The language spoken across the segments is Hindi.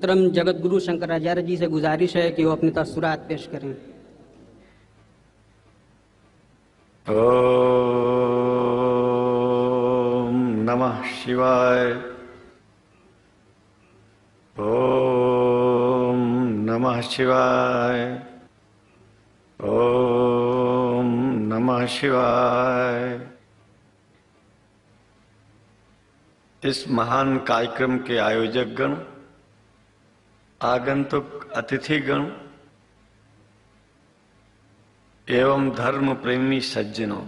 मोहतरम जगत गुरु शंकराचार्य जी से गुजारिश है कि वो अपनी तसुरात पेश करें। ओम नमः शिवाय। ओम नमः शिवाय। ओम नमः शिवाय। इस महान कार्यक्रम के आयोजक गण, आगंतुक अतिथिगण एवं धर्म प्रेमी सज्जनों,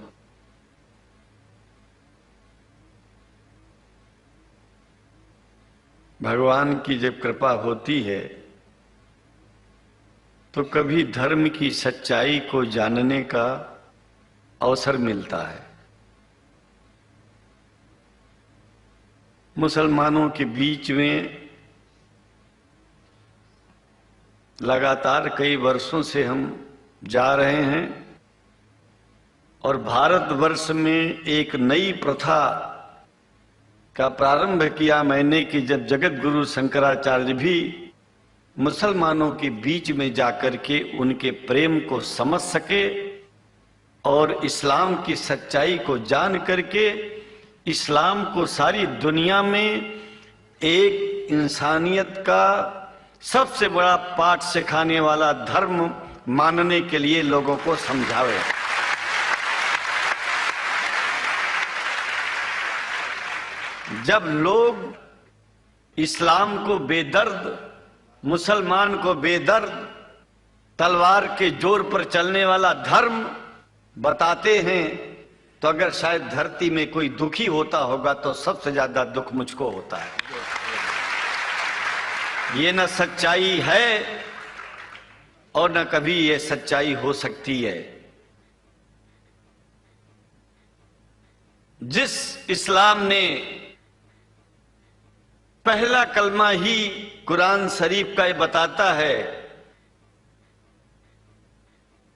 भगवान की जब कृपा होती है तो कभी धर्म की सच्चाई को जानने का अवसर मिलता है। मुसलमानों के बीच में लगातार कई वर्षों से हम जा रहे हैं और भारतवर्ष में एक नई प्रथा का प्रारंभ किया मैंने कि जब जगत गुरु शंकराचार्य भी मुसलमानों के बीच में जाकर के उनके प्रेम को समझ सके और इस्लाम की सच्चाई को जान करके इस्लाम को सारी दुनिया में एक इंसानियत का सबसे बड़ा पाठ सिखाने वाला धर्म मानने के लिए लोगों को समझावे। जब लोग इस्लाम को बेदर्द, मुसलमान को बेदर्द, तलवार के जोर पर चलने वाला धर्म बताते हैं तो अगर शायद धरती में कोई दुखी होता होगा तो सबसे ज्यादा दुख मुझको होता है। ये न सच्चाई है और न कभी ये सच्चाई हो सकती है। जिस इस्लाम ने पहला कलमा ही कुरान शरीफ का ये बताता है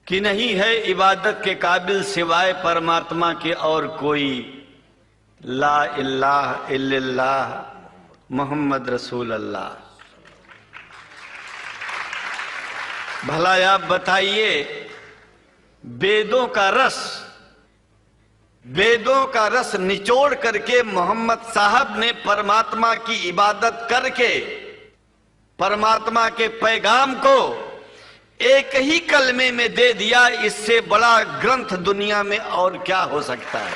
कि नहीं है इबादत के काबिल सिवाय परमात्मा के और कोई, ला इलाहा इल्लल्लाह मोहम्मद रसूल अल्लाह। भला आप बताइए, वेदों का रस निचोड़ करके मोहम्मद साहब ने परमात्मा की इबादत करके परमात्मा के पैगाम को एक ही कलमे में दे दिया। इससे बड़ा ग्रंथ दुनिया में और क्या हो सकता है।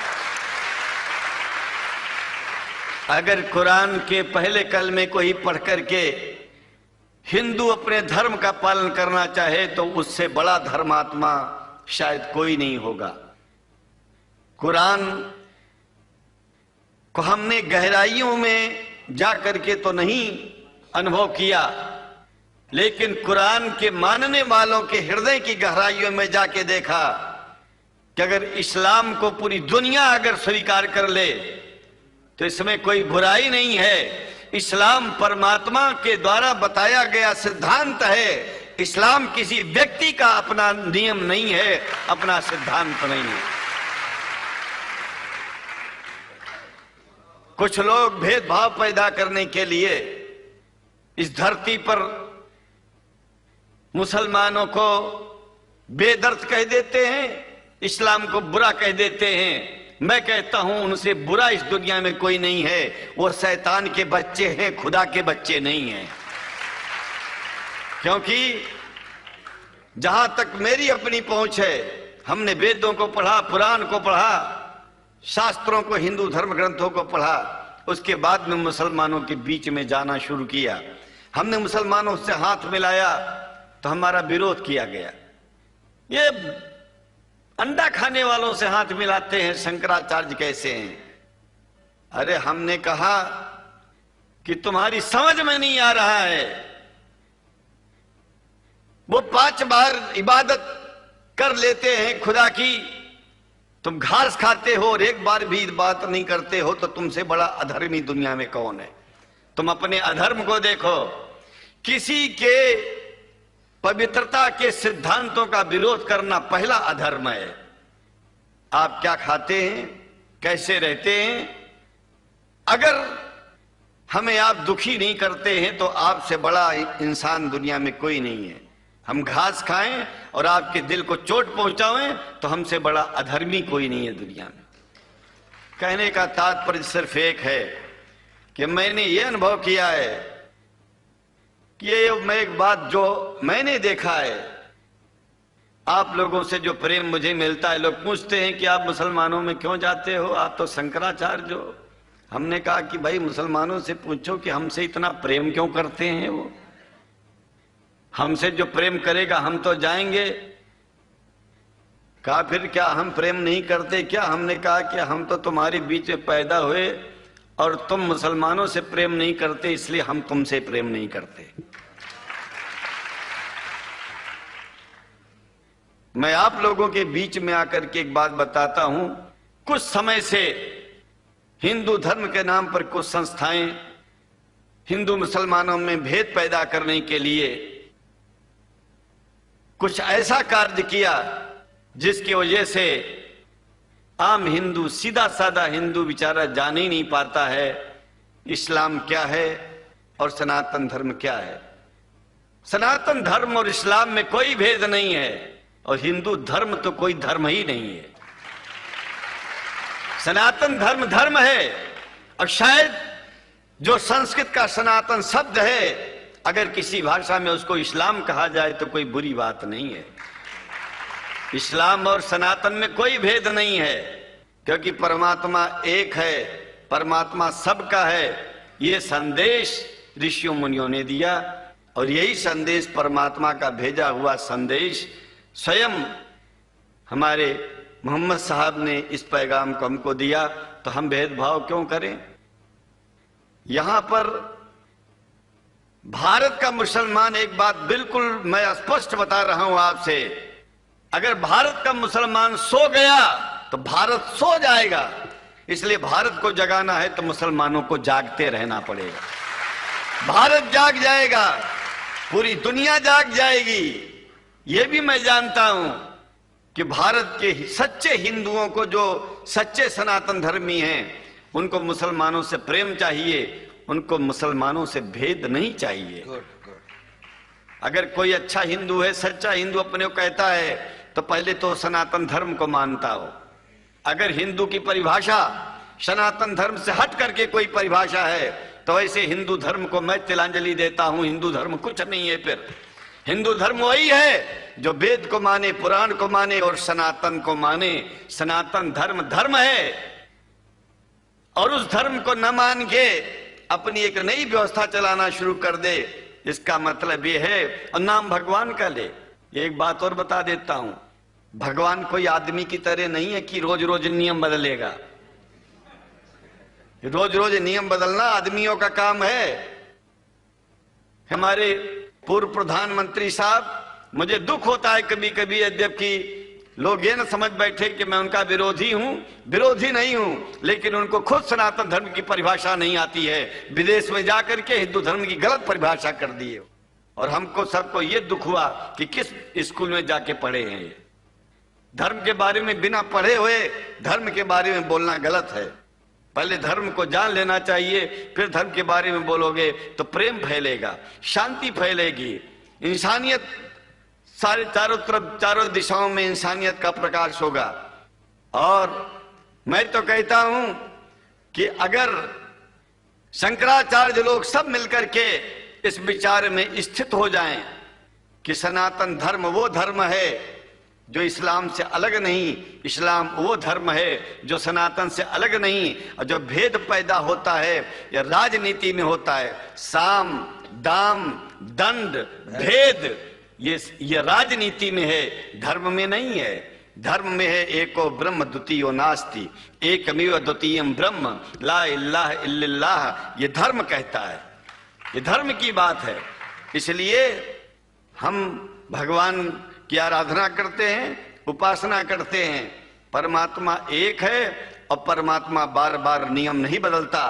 अगर कुरान के पहले कलमे को ही पढ़ करके हिंदू अपने धर्म का पालन करना चाहे तो उससे बड़ा धर्मात्मा शायद कोई नहीं होगा। कुरान को हमने गहराइयों में जा करके तो नहीं अनुभव किया, लेकिन कुरान के मानने वालों के हृदय की गहराइयों में जाके देखा कि अगर इस्लाम को पूरी दुनिया अगर स्वीकार कर ले तो इसमें कोई बुराई नहीं है। इस्लाम परमात्मा के द्वारा बताया गया सिद्धांत है। इस्लाम किसी व्यक्ति का अपना नियम नहीं है, अपना सिद्धांत नहीं है। कुछ लोग भेदभाव पैदा करने के लिए इस धरती पर मुसलमानों को बेदर्द कह देते हैं, इस्लाम को बुरा कह देते हैं। मैं कहता हूं उनसे बुरा इस दुनिया में कोई नहीं है। वो शैतान के बच्चे हैं, खुदा के बच्चे नहीं हैं। क्योंकि जहां तक मेरी अपनी पहुंच है, हमने वेदों को पढ़ा, पुराण को पढ़ा, शास्त्रों को, हिंदू धर्म ग्रंथों को पढ़ा। उसके बाद में मुसलमानों के बीच में जाना शुरू किया। हमने मुसलमानों से हाथ मिलाया तो हमारा विरोध किया गया। ये अंडा खाने वालों से हाथ मिलाते हैं, शंकराचार्य कैसे हैं? अरे हमने कहा कि तुम्हारी समझ में नहीं आ रहा है। वो 5 बार इबादत कर लेते हैं खुदा की, तुम घास खाते हो और एक बार भी बात नहीं करते हो, तो तुमसे बड़ा अधर्मी दुनिया में कौन है? तुम अपने अधर्म को देखो। किसी के पवित्रता के सिद्धांतों का विरोध करना पहला अधर्म है। आप क्या खाते हैं, कैसे रहते हैं? अगर हमें आप दुखी नहीं करते हैं तो आपसे बड़ा इंसान दुनिया में कोई नहीं है। हम घास खाएं और आपके दिल को चोट पहुंचाएं तो हमसे बड़ा अधर्मी कोई नहीं है दुनिया में। कहने का तात्पर्य सिर्फ एक है कि मैंने ये अनुभव किया है कि ये मैं एक बात जो मैंने देखा है, आप लोगों से जो प्रेम मुझे मिलता है, लोग पूछते हैं कि आप मुसलमानों में क्यों जाते हो, आप तो शंकराचार्य हो। हमने कहा कि भाई मुसलमानों से पूछो कि हमसे इतना प्रेम क्यों करते हैं, वो हमसे जो प्रेम करेगा हम तो जाएंगे। कहा फिर क्या हम प्रेम नहीं करते क्या? हमने कहा कि हम तो तुम्हारे बीच में पैदा हुए और तुम मुसलमानों से प्रेम नहीं करते, इसलिए हम तुमसे प्रेम नहीं करते। मैं आप लोगों के बीच में आकर के एक बात बताता हूं। कुछ समय से हिंदू धर्म के नाम पर कुछ संस्थाएं हिंदू मुसलमानों में भेद पैदा करने के लिए कुछ ऐसा कार्य किया जिसकी वजह से आम हिंदू, सीधा साधा हिंदू बेचारा जान ही नहीं पाता है इस्लाम क्या है और सनातन धर्म क्या है। सनातन धर्म और इस्लाम में कोई भेद नहीं है और हिंदू धर्म तो कोई धर्म ही नहीं है। सनातन धर्म धर्म है और शायद जो संस्कृत का सनातन शब्द है, अगर किसी भाषा में उसको इस्लाम कहा जाए तो कोई बुरी बात नहीं है। इस्लाम और सनातन में कोई भेद नहीं है क्योंकि परमात्मा एक है, परमात्मा सबका है। ये संदेश ऋषियों मुनियों ने दिया और यही संदेश परमात्मा का भेजा हुआ संदेश स्वयं हमारे मोहम्मद साहब ने इस पैगाम को हमको दिया, तो हम भेदभाव क्यों करें? यहां पर भारत का मुसलमान, एक बात बिल्कुल मैं स्पष्ट बता रहा हूं आपसे, अगर भारत का मुसलमान सो गया तो भारत सो जाएगा। इसलिए भारत को जगाना है तो मुसलमानों को जागते रहना पड़ेगा। भारत जाग जाएगा, पूरी दुनिया जाग जाएगी। यह भी मैं जानता हूं कि भारत के सच्चे हिंदुओं को, जो सच्चे सनातन धर्मी हैं, उनको मुसलमानों से प्रेम चाहिए, उनको मुसलमानों से भेद नहीं चाहिए। अगर कोई अच्छा हिंदू है, सच्चा हिंदू अपने को कहता है, तो पहले तो सनातन धर्म को मानता हो। अगर हिंदू की परिभाषा सनातन धर्म से हट करके कोई परिभाषा है तो ऐसे हिंदू धर्म को मैं तिलांजलि देता हूं। हिंदू धर्म कुछ नहीं है। फिर हिंदू धर्म वही है जो वेद को माने, पुराण को माने और सनातन को माने। सनातन धर्म धर्म है और उस धर्म को न मान के अपनी एक नई व्यवस्था चलाना शुरू कर दे, इसका मतलब ये है, और नाम भगवान का ले। एक बात और बता देता हूं, भगवान कोई आदमी की तरह नहीं है कि रोज रोज नियम बदलेगा। रोज रोज नियम बदलना आदमियों का काम है। हमारे पूर्व प्रधानमंत्री साहब, मुझे दुख होता है कभी कभी यद्यपि लोग ये न समझ बैठे कि मैं उनका विरोधी हूं। विरोधी नहीं हूं, लेकिन उनको खुद सनातन धर्म की परिभाषा नहीं आती है। विदेश में जाकर के हिंदू धर्म की गलत परिभाषा कर दी है और हमको सबको ये दुख हुआ कि किस स्कूल में जाके पढ़े हैं। ये धर्म के बारे में बिना पढ़े हुए धर्म के बारे में बोलना गलत है। पहले धर्म को जान लेना चाहिए, फिर धर्म के बारे में बोलोगे तो प्रेम फैलेगा, शांति फैलेगी, इंसानियत सारे चारों तरफ, चारों दिशाओं में इंसानियत का प्रकाश होगा। और मैं तो कहता हूं कि अगर शंकराचार्य लोग सब मिलकर के इस विचार में स्थित हो जाएं कि सनातन धर्म वो धर्म है जो इस्लाम से अलग नहीं, इस्लाम वो धर्म है जो सनातन से अलग नहीं, और जो भेद पैदा होता है या राजनीति में होता है, साम दाम दंड भेद, ये राजनीति में है, धर्म में नहीं है। धर्म में है एको ब्रह्म द्वितीयो नास्ति, एकमेव द्वितीयम ब्रह्म ला इलाहा इल्लल्लाह। ये धर्म कहता है, ये धर्म की बात है। इसलिए हम भगवान की आराधना करते हैं, उपासना करते हैं। परमात्मा एक है और परमात्मा बार बार नियम नहीं बदलता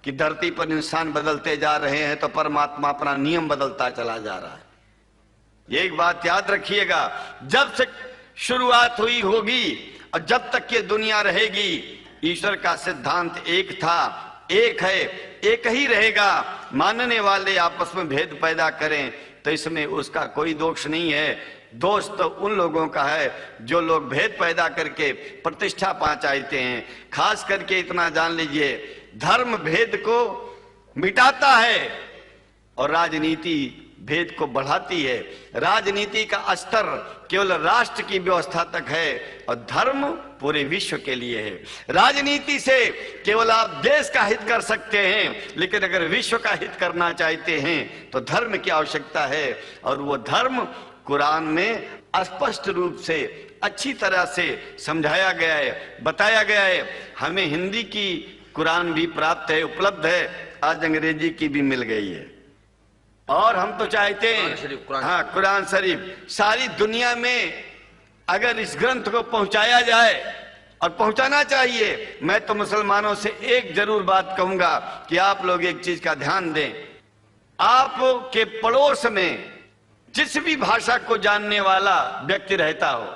कि धरती पर इंसान बदलते जा रहे हैं तो परमात्मा अपना नियम बदलता चला जा रहा है। ये एक बात याद रखिएगा, जब से शुरुआत हुई होगी और जब तक ये दुनिया रहेगी, ईश्वर का सिद्धांत एक था, एक है, एक ही रहेगा। मानने वाले आपस में भेद पैदा करें तो इसमें उसका कोई दोष नहीं है। दोष तो उन लोगों का है जो लोग भेद पैदा करके प्रतिष्ठा पहुंचाते हैं। खास करके इतना जान लीजिए, धर्म भेद को मिटाता है और राजनीति भेद को बढ़ाती है। राजनीति का स्तर केवल राष्ट्र की व्यवस्था तक है और धर्म पूरे विश्व के लिए है। राजनीति से केवल आप देश का हित कर सकते हैं, लेकिन अगर विश्व का हित करना चाहते हैं तो धर्म की आवश्यकता है। और वो धर्म कुरान में स्पष्ट रूप से अच्छी तरह से समझाया गया है, बताया गया है। हमें हिंदी की कुरान भी प्राप्त है, उपलब्ध है, आज अंग्रेजी की भी मिल गई है। और हम तो चाहते हैं हाँ, कुरान शरीफ सारी दुनिया में अगर इस ग्रंथ को पहुंचाया जाए, और पहुंचाना चाहिए। मैं तो मुसलमानों से एक जरूर बात कहूंगा कि आप लोग एक चीज का ध्यान दें। आपके पड़ोस में जिस भी भाषा को जानने वाला व्यक्ति रहता हो,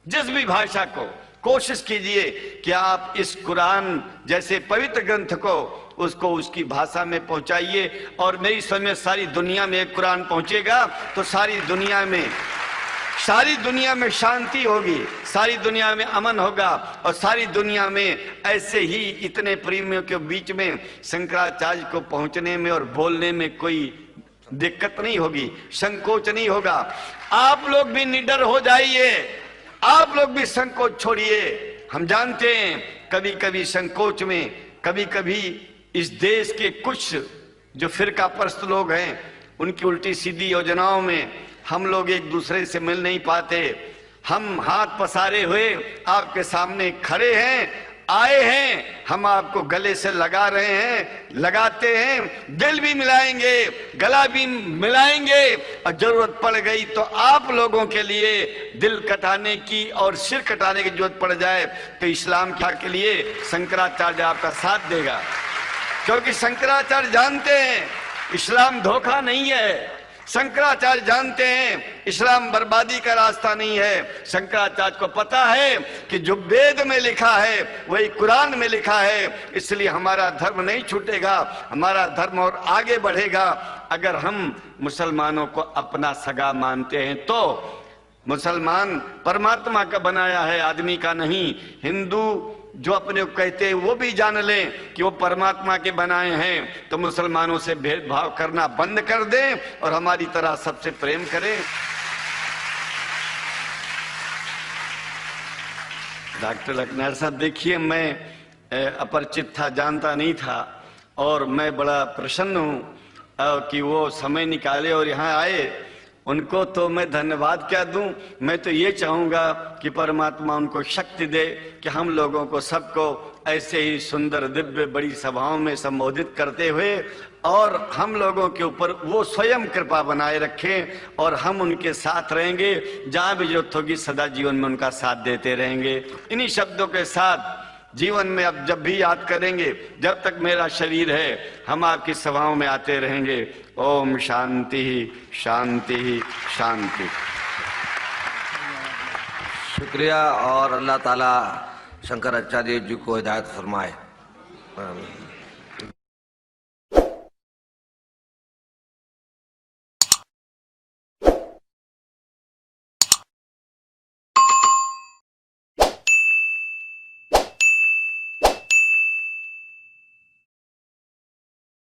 जिस भी भाषा को, कोशिश कीजिए कि आप इस कुरान जैसे पवित्र ग्रंथ को उसको उसकी भाषा में पहुंचाइए। और मेरी समझ में सारी दुनिया में एक कुरान पहुंचेगा तो सारी दुनिया में शांति होगी, सारी दुनिया में अमन होगा और सारी दुनिया में ऐसे ही इतने प्रेमियों के बीच में शंकराचार्य को पहुंचने में और बोलने में कोई दिक्कत नहीं होगी, संकोच नहीं होगा। आप लोग भी निडर हो जाइए, आप लोग भी संकोच छोड़िए। हम जानते हैं कभी कभी संकोच में, कभी कभी इस देश के कुछ जो फिरका परस्त लोग हैं उनकी उल्टी सीधी योजनाओं में हम लोग एक दूसरे से मिल नहीं पाते। हम हाथ पसारे हुए आपके सामने खड़े हैं, आए हैं, हम आपको गले से लगा रहे हैं, लगाते हैं, दिल भी मिलाएंगे, गला भी मिलाएंगे और जरूरत पड़ गई तो आप लोगों के लिए दिल कटाने की और सिर कटाने की जरूरत पड़ जाए तो इस्लाम के लिए शंकराचार्य आपका साथ देगा। क्योंकि शंकराचार्य जानते हैं इस्लाम धोखा नहीं है, शंकराचार्य जानते हैं इस्लाम बर्बादी का रास्ता नहीं है। शंकराचार्य को पता है कि जो वेद में लिखा है वही कुरान में लिखा है, इसलिए हमारा धर्म नहीं छूटेगा, हमारा धर्म और आगे बढ़ेगा। अगर हम मुसलमानों को अपना सगा मानते हैं तो मुसलमान परमात्मा का बनाया है, आदमी का नहीं। हिंदू जो अपने को कहते हैं वो भी जान लें कि वो परमात्मा के बनाए हैं, तो मुसलमानों से भेदभाव करना बंद कर दें और हमारी तरह सबसे प्रेम करें। डॉक्टर लखनार साहब, देखिए मैं अपरिचित था, जानता नहीं था और मैं बड़ा प्रसन्न हूं कि वो समय निकाले और यहाँ आए। उनको तो मैं धन्यवाद क्या दूं, मैं तो ये चाहूंगा कि परमात्मा उनको शक्ति दे कि हम लोगों को सबको ऐसे ही सुंदर दिव्य बड़ी सभाओं में संबोधित करते हुए और हम लोगों के ऊपर वो स्वयं कृपा बनाए रखें और हम उनके साथ रहेंगे, जहां भी जरूरत होगी सदा जीवन में उनका साथ देते रहेंगे। इन्हीं शब्दों के साथ जीवन में अब जब भी याद करेंगे, जब तक मेरा शरीर है हम आपकी सभाओं में आते रहेंगे। ओम शांति शांति शांति। शुक्रिया और अल्लाह ताला शंकराचार्य जी को हिदायत फरमाए।